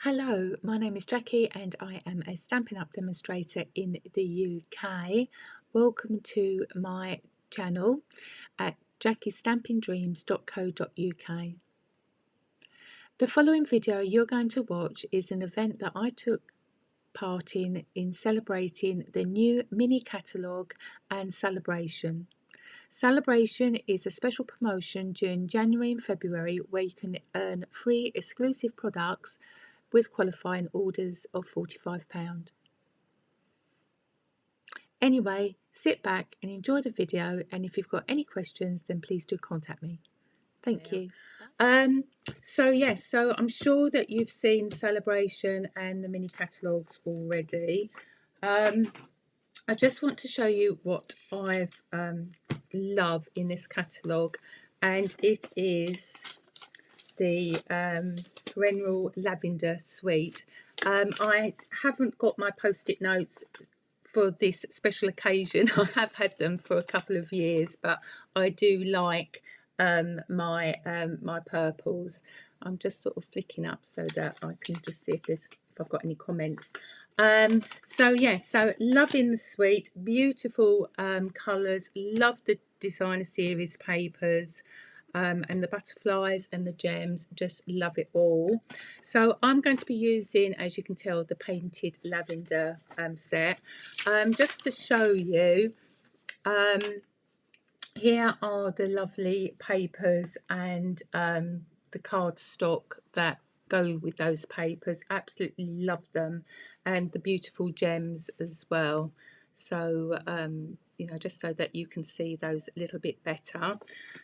Hello, my name is Jackie and I am a Stampin' Up demonstrator in the UK. Welcome to my channel at jackiestampingdreams.co.uk. The following video you're going to watch is an event that I took part in celebrating the new mini catalogue and celebration. Celebration is a special promotion during January and February where you can earn free exclusive products with qualifying orders of £45. Anyway, sit back and enjoy the video, and if you've got any questions then please do contact me. Thank you. So I'm sure that you've seen Celebration and the mini catalogues already. I just want to show you what I love in this catalogue, and it is the perennial Lavender suite. I haven't got my post-it notes for this special occasion. I have had them for a couple of years, but I do like my purples. I'm just sort of flicking up so that I can just see if I've got any comments. So loving the suite, beautiful colours, love the designer series papers. And the butterflies and the gems, just love it all. So I'm going to be using, as you can tell, the painted lavender set. Just to show you, here are the lovely papers and the cardstock that go with those papers. Absolutely love them, and the beautiful gems as well. So you know, just so that you can see those a little bit better.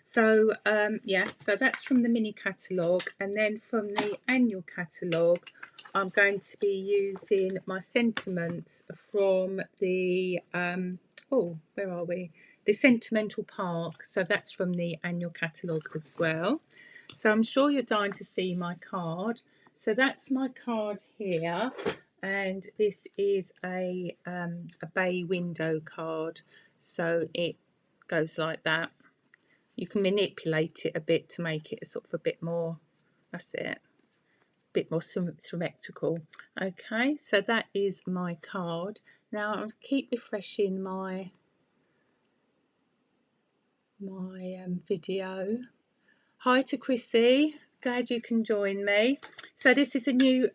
So so that's from the mini catalogue, and then from the annual catalogue I'm going to be using my sentiments from the where are we, the Sentimental Park. So that's from the annual catalogue as well. So I'm sure you're dying to see my card. So that's my card here, and this is a bay window card. So it goes like that. You can manipulate it a bit to make it sort of a bit more, that's it, a bit more symmetrical. Okay, so that is my card. Now I'll keep refreshing my video. Hi to Chrissy, glad you can join me. So this is a new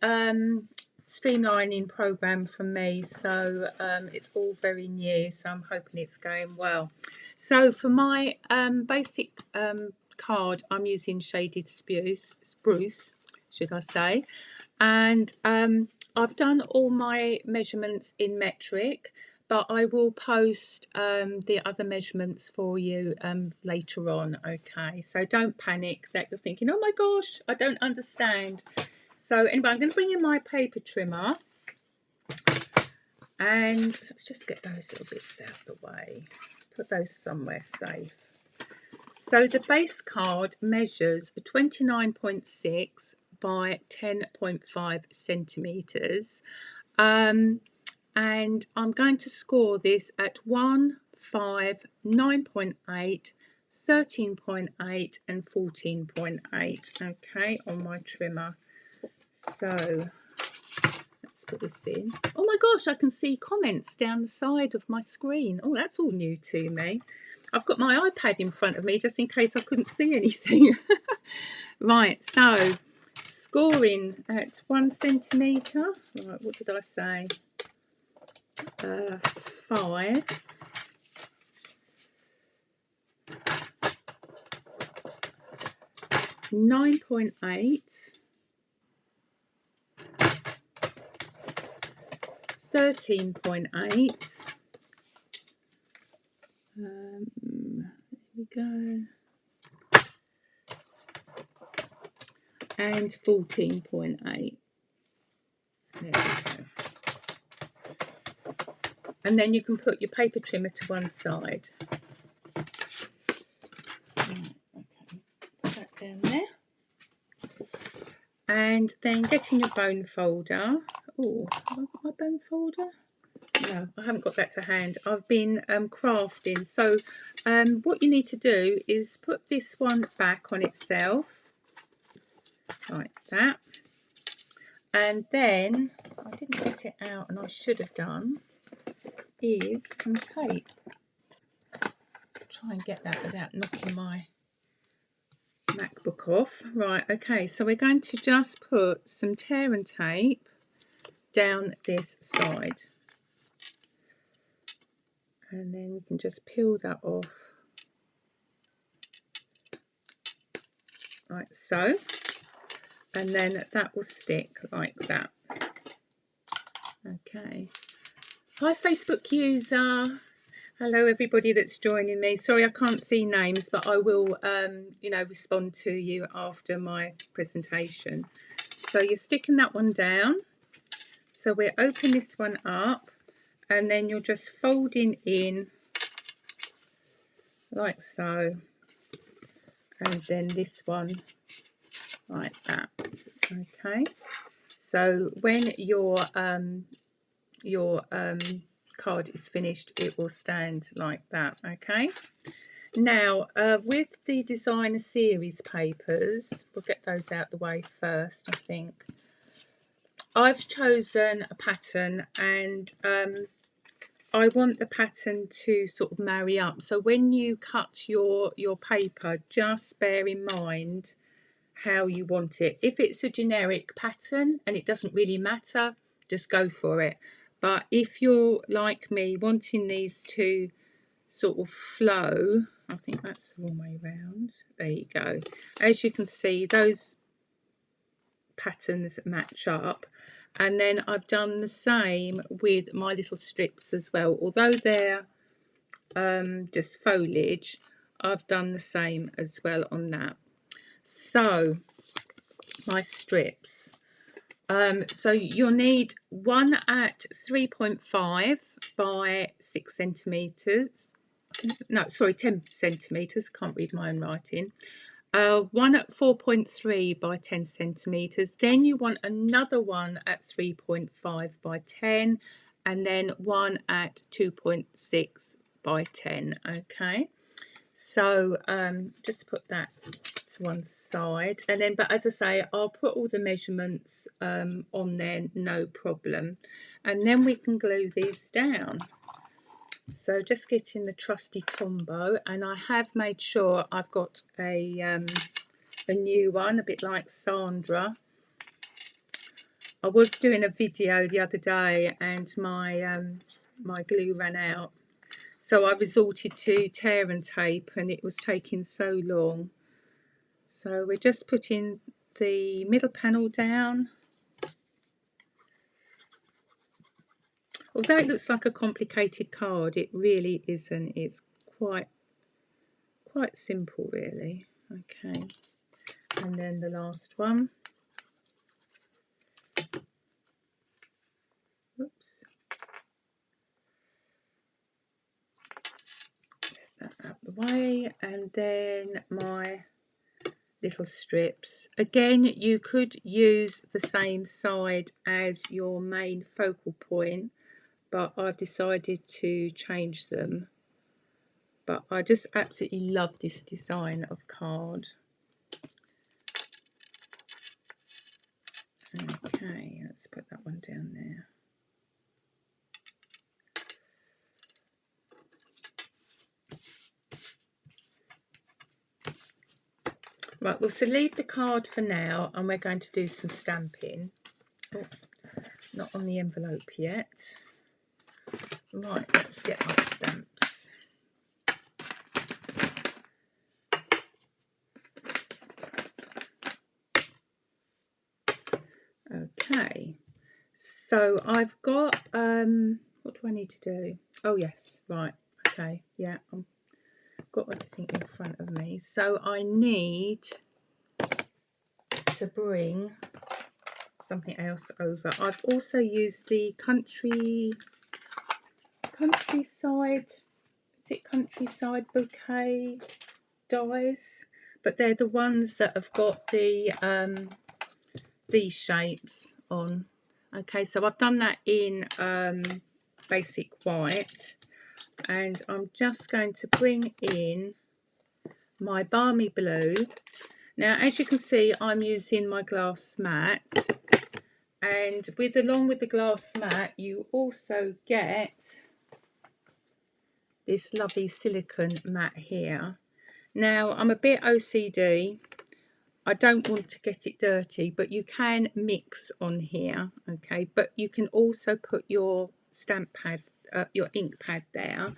streamlining program from me, so it's all very new, so I'm hoping it's going well. So for my basic card I'm using shaded spruce should I say, and I've done all my measurements in metric, but I will post the other measurements for you later on. Okay, so don't panic that you're thinking, oh my gosh, I don't understand. So anyway, I'm going to bring in my paper trimmer, and let's just get those little bits out of the way, put those somewhere safe. So the base card measures 29.6 by 10.5 centimetres. And I'm going to score this at 1, 5, 9.8, 13.8 and 14.8, okay, on my trimmer. So let's put this in. Oh my gosh, I can see comments down the side of my screen. Oh, that's all new to me. I've got my iPad in front of me just in case I couldn't see anything. Right, so scoring at 1 centimetre. Right, what did I say? 5, 9.8, 13.8, there we go, and 14.8. There we go. And then you can put your paper trimmer to one side. Okay, put that down there. And then get in your bone folder. Oh, have I got my bone folder? No, I haven't got that to hand. I've been crafting. So what you need to do is put this one back on itself, like that. And then, I didn't get it out and I should have done, is some tape. Try and get that without knocking my MacBook off. Right, okay, so we're going to just put some tear and tape down this side. And then we can just peel that off. Like so. And then that will stick like that. Okay. Hi Facebook user. Hello everybody that's joining me. Sorry I can't see names, but I will you know, respond to you after my presentation. So you're sticking that one down. So we'll open this one up and then you're just folding in like so. And then this one like that. Okay. So when your card is finished, it will stand like that. Okay. Now with the designer series papers, we'll get those out the way first. I think I've chosen a pattern, and I want the pattern to sort of marry up. So when you cut your paper, just bear in mind how you want it. If it's a generic pattern and it doesn't really matter, just go for it. But if you're like me, wanting these to sort of flow, I think that's the wrong way around. There you go. As you can see, those patterns match up. And then I've done the same with my little strips as well. Although they're just foliage, I've done the same as well on that. So my strips. So you'll need one at 3.5 by 6 centimeters. No, sorry, 10 centimeters. Can't read my own writing. One at 4.3 by 10 centimeters. Then you want another one at 3.5 by 10, and then one at 2.6 by 10. Okay. So just put that to one side, and then, but as I say, I'll put all the measurements on there, no problem. And then we can glue these down. So just getting the trusty Tombow, and I have made sure I've got a new one, a bit like Sandra. I was doing a video the other day and my my glue ran out. So I resorted to tear and tape, and it was taking so long. So we're just putting the middle panel down. Although it looks like a complicated card, it really isn't. It's quite simple, really. Okay. And then the last one. Oops. That out the way, and then my little strips. Again, you could use the same side as your main focal point, but I've decided to change them. But I just absolutely love this design of card. Okay, let's put that one down there. Right, well, so leave the card for now, and we're going to do some stamping. Oh, not on the envelope yet. Right, let's get our stamps. Okay, so I've got, what do I need to do? Oh, yes, right, okay, yeah, I've got everything in front of me. So I need to bring something else over. I've also used the countryside, is it countryside bouquet dies, but they're the ones that have got the these shapes on. Okay, so I've done that in basic white, and I'm just going to bring in my balmy blue. Now, as you can see, I'm using my glass mat, And along with the glass mat, you also get this lovely silicone mat here. Now, I'm a bit OCD. I don't want to get it dirty, but you can mix on here, okay? But you can also put your stamp pad, your ink pad there,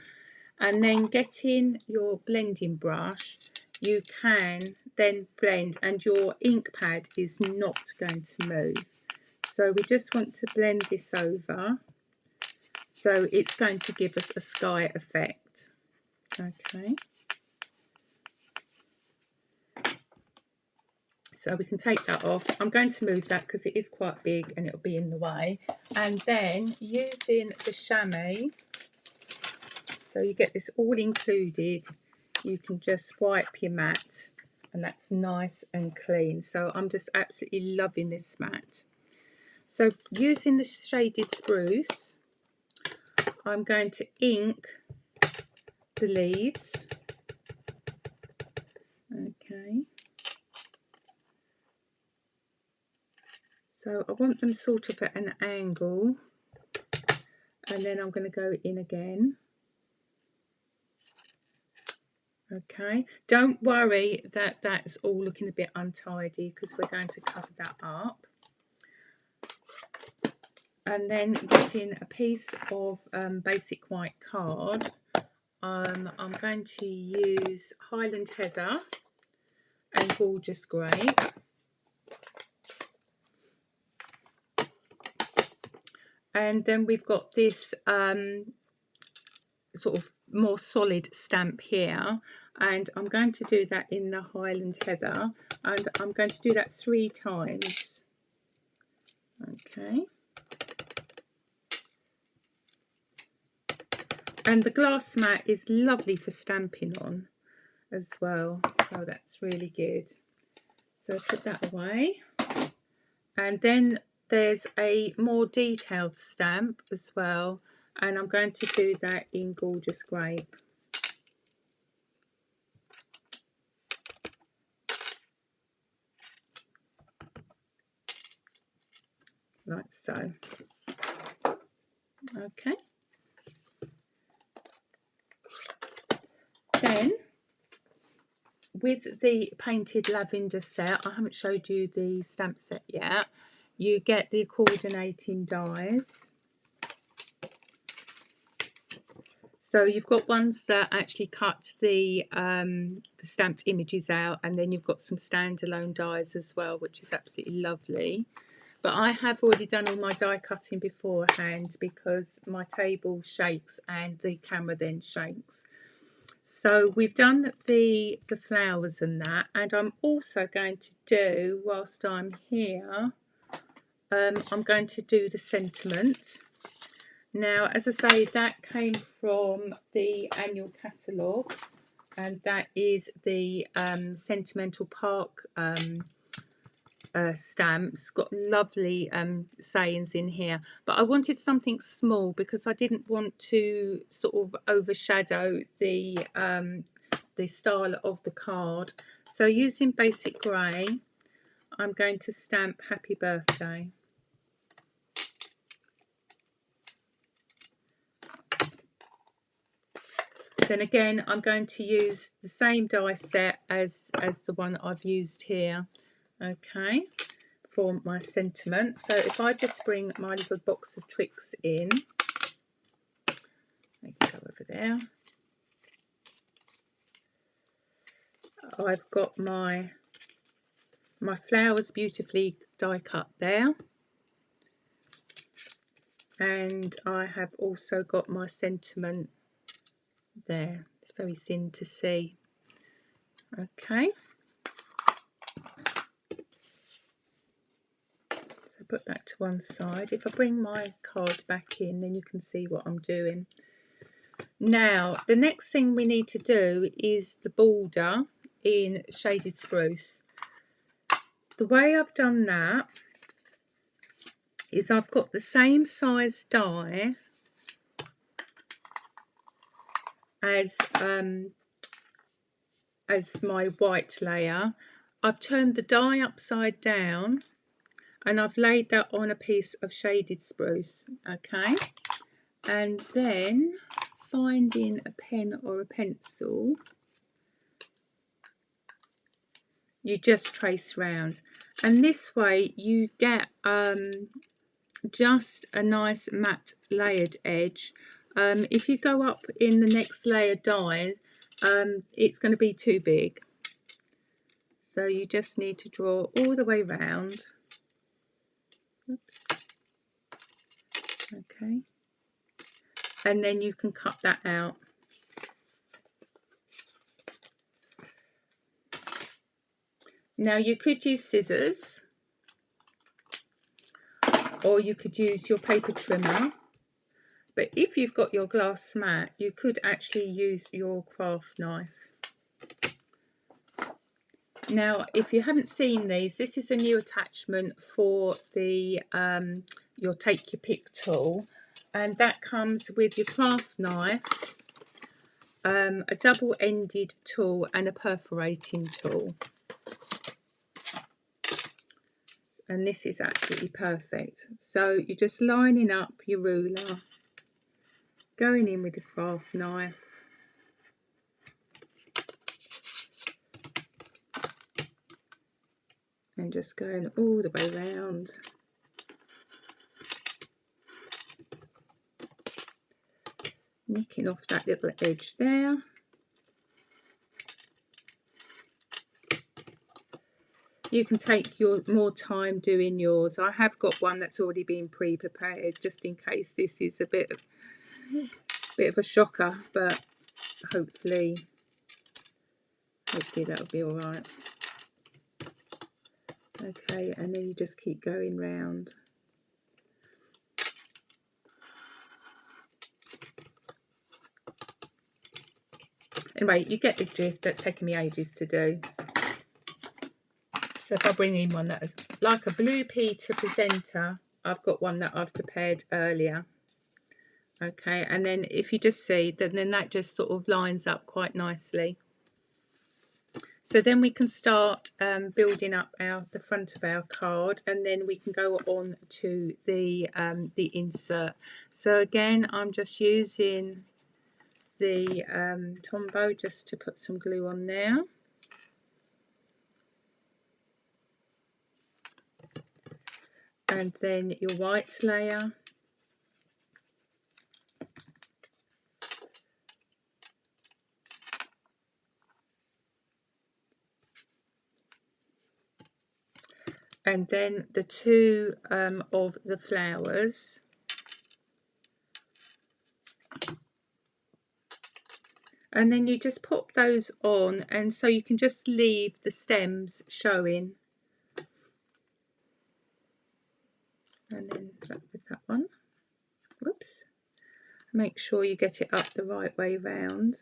and then getting your blending brush, you can then blend, and your ink pad is not going to move. So we just want to blend this over. So it's going to give us a sky effect. Okay. So we can take that off. I'm going to move that because it is quite big and it'll be in the way. And then using the chamois, so you get this all included, you can just wipe your mat and that's nice and clean. So I'm just absolutely loving this mat. So using the shaded spruce, I'm going to ink the leaves. Okay. So I want them sort of at an angle, and then I'm going to go in again. Okay, don't worry that that's all looking a bit untidy because we're going to cover that up. And then getting a piece of basic white card, I'm going to use Highland Heather and Gorgeous Grape. And then we've got this sort of more solid stamp here, and I'm going to do that in the Highland Heather, and I'm going to do that 3 times. Okay. And the glass mat is lovely for stamping on as well, so that's really good. So put that away. And then there's a more detailed stamp as well, and I'm going to do that in Gorgeous Grape. Like so. Okay. Then with the painted lavender set, I haven't showed you the stamp set yet, you get the coordinating dies. So you've got ones that actually cut the stamped images out, and then you've got some standalone dies as well, which is absolutely lovely. But I have already done all my die cutting beforehand because my table shakes and the camera then shakes. So we've done the flowers and that, and I'm also going to do, whilst I'm here, I'm going to do the sentiment. Now, as I say, that came from the annual catalogue, and that is the Sentimental Park stamps. Got lovely sayings in here, but I wanted something small because I didn't want to sort of overshadow the style of the card. So using basic grey, I'm going to stamp Happy Birthday. Then again, I'm going to use the same die set as the one I've used here, okay, for my sentiment. So if I just bring my little box of tricks in, I can go over there. I've got my flowers beautifully die cut there, and I have also got my sentiment there. It's very thin to see. Okay, so put that to one side. If I bring my card back in, then you can see what I'm doing. Now the next thing we need to do is the border in Shaded Spruce. The way I've done that is I've got the same size die as my white layer. I've turned the die upside down, and I've laid that on a piece of shaded spruce. Okay, and then finding a pen or a pencil, you just trace round, and this way you get just a nice matte layered edge. If you go up in the next layer die, it's going to be too big, so you just need to draw all the way round. Oops. Okay, and then you can cut that out. Now you could use scissors, or you could use your paper trimmer, but if you've got your glass mat, you could actually use your craft knife. Now, if you haven't seen these, this is a new attachment for the your take your pick tool, and that comes with your craft knife, a double-ended tool and a perforating tool. And this is absolutely perfect. So you're just lining up your ruler, going in with the craft knife, and just going all the way round. Nicking off that little edge there. You can take your more time doing yours. I have got one that's already been pre-prepared, just in case this is a bit of a shocker, but hopefully that'll be all right. Okay, and then you just keep going round. Anyway, you get the drift. That's taken me ages to do. So if I bring in one that is like a Blue Peter presenter, I've got one that I've prepared earlier. Okay, and then if you just see, then that just sort of lines up quite nicely. So then we can start building up the front of our card, and then we can go on to the insert. So again, I'm just using the Tombow just to put some glue on there. And then your white layer. And then the two of the flowers. And then you just pop those on, and so you can just leave the stems showing. And then with that one, whoops, make sure you get it up the right way round.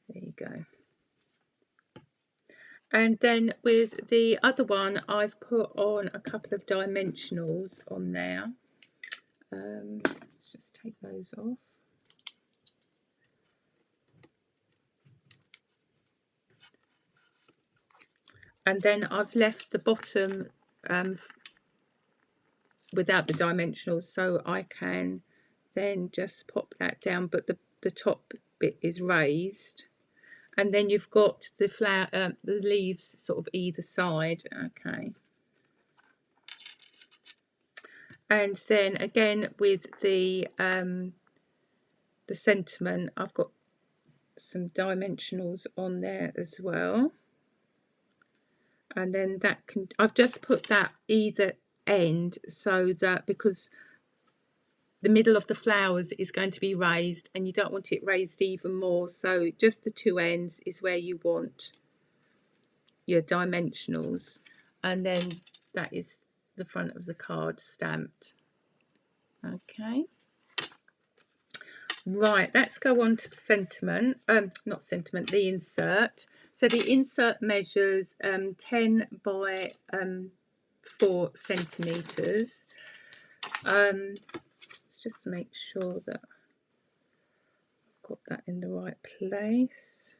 There you go. And then with the other one, I've put on a couple of dimensionals on there. Let's just take those off. And then I've left the bottom without the dimensionals, so I can then just pop that down, but the top bit is raised. And then you've got the flower, the leaves sort of either side. Okay. And then again with the sentiment, I've got some dimensionals on there as well. And then that can, I've just put that either end, so that because the middle of the flowers is going to be raised and you don't want it raised even more, so just the two ends is where you want your dimensionals, and then that is the front of the card stamped. Okay, right, let's go on to the sentiment, not sentiment, the insert. So the insert measures 10 by 4 centimeters. Let's just make sure that I've got that in the right place.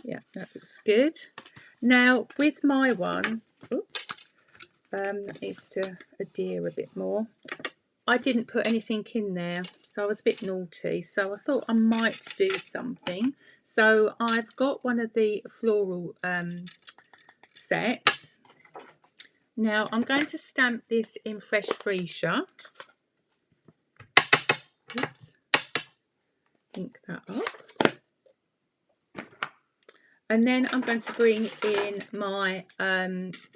Yeah, that looks good. Now with my one, oops, that needs to adhere a bit more. I didn't put anything in there, so I was a bit naughty, so I thought I might do something. So I've got one of the floral sets. Now I'm going to stamp this in Fresh Freesia. Oops, ink that up. And then I'm going to bring in my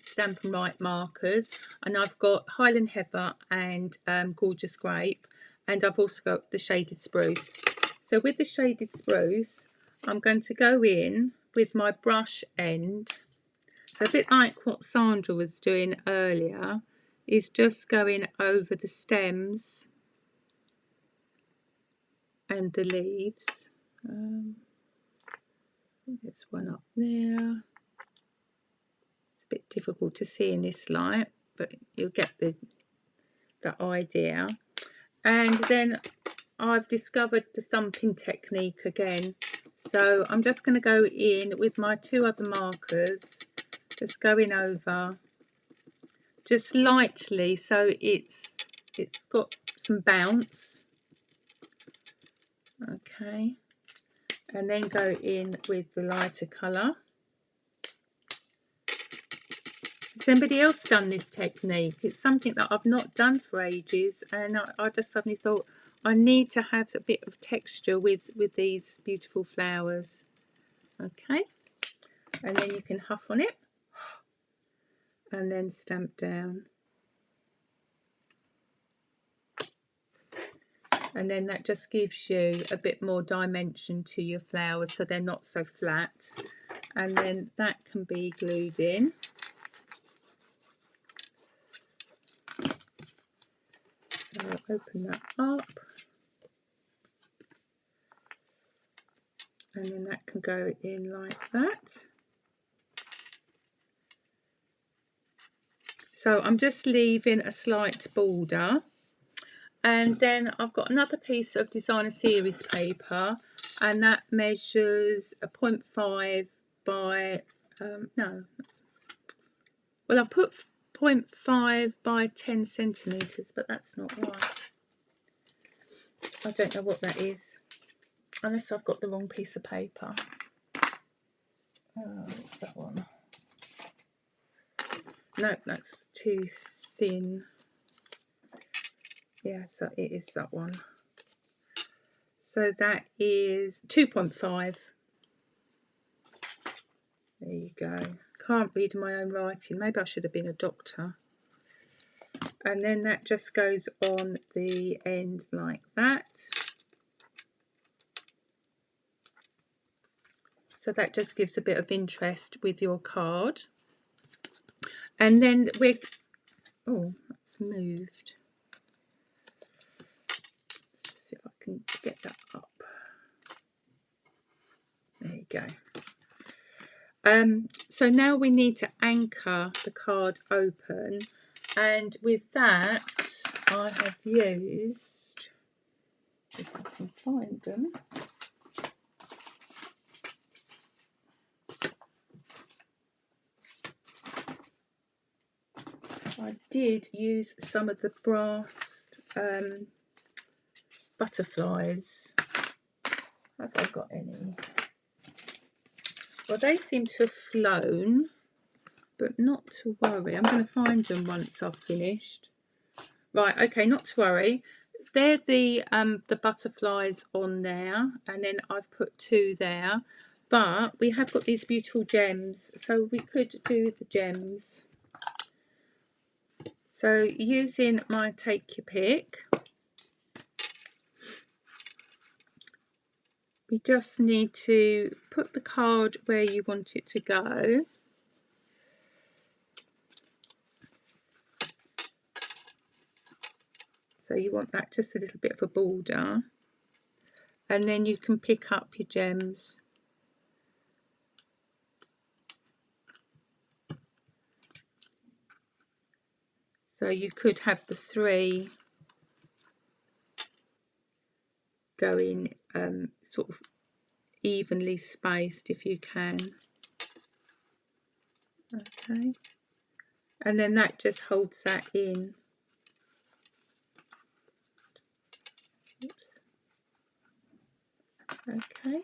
Stampin' Up markers, and I've got Highland Heather and Gorgeous Grape, and I've also got the Shaded Spruce. So with the Shaded Spruce, I'm going to go in with my brush end. So a bit like what Sandra was doing earlier, is just going over the stems and the leaves. There's one up there. It's a bit difficult to see in this light, but you'll get the idea. And then I've discovered the thumping technique again. So I'm just going to go in with my two other markers, just going over, just lightly, so it's got some bounce. Okay. And then go in with the lighter colour. Has anybody else done this technique? It's something that I've not done for ages, and I just suddenly thought I need to have a bit of texture with these beautiful flowers. Okay, and then you can huff on it and then stamp down. And then that just gives you a bit more dimension to your flowers, so they're not so flat. And then that can be glued in. So I'll open that up. And then that can go in like that. So I'm just leaving a slight border. And then I've got another piece of designer series paper, and that measures a 0.5 by no, well, I've put 0.5 by 10 centimeters, but that's not right. I don't know what that is, unless I've got the wrong piece of paper. What's that one? No, that's too thin. Yeah, so it is that one. So that is 2.5. There you go. Can't read my own writing. Maybe I should have been a doctor. And then that just goes on the end like that. So that just gives a bit of interest with your card. And then we're, oh, that's moved. Let's see if I can get that up. There you go. So now we need to anchor the card open, and with that I have used, if I can find them, I did use some of the brass butterflies. Have I got any? Well, they seem to have flown, but not to worry. I'm going to find them once I've finished. Right, okay, not to worry. They're the butterflies on there, and then I've put two there. But we have got these beautiful gems, so we could do the gems. So using my Take Your Pick, we just need to put the card where you want it to go. So you want that just a little bit of a border, and then you can pick up your gems. So you could have the three going sort of evenly spaced if you can. Okay, and then that just holds that in. Oops. Okay,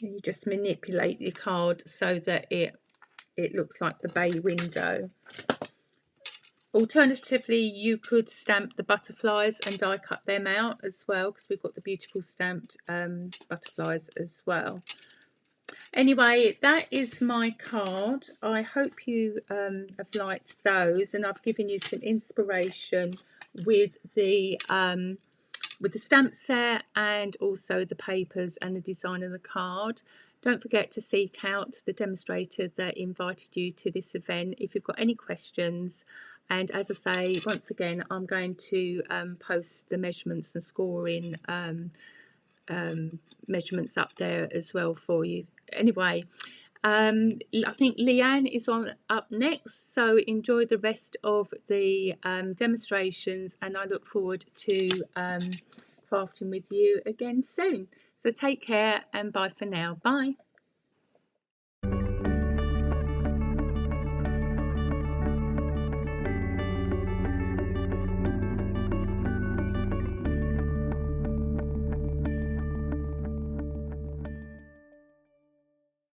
and you just manipulate your card so that it looks like the bay window. Alternatively, you could stamp the butterflies and die cut them out as well, because we've got the beautiful stamped butterflies as well. Anyway, that is my card. I hope you have liked those, and I've given you some inspiration with the stamp set and also the papers and the design of the card. Don't forget to seek out the demonstrator that invited you to this event if you've got any questions. And as I say, once again, I'm going to post the measurements and scoring measurements up there as well for you. Anyway, I think Leanne is up next, so enjoy the rest of the demonstrations, and I look forward to crafting with you again soon. So take care and bye for now. Bye.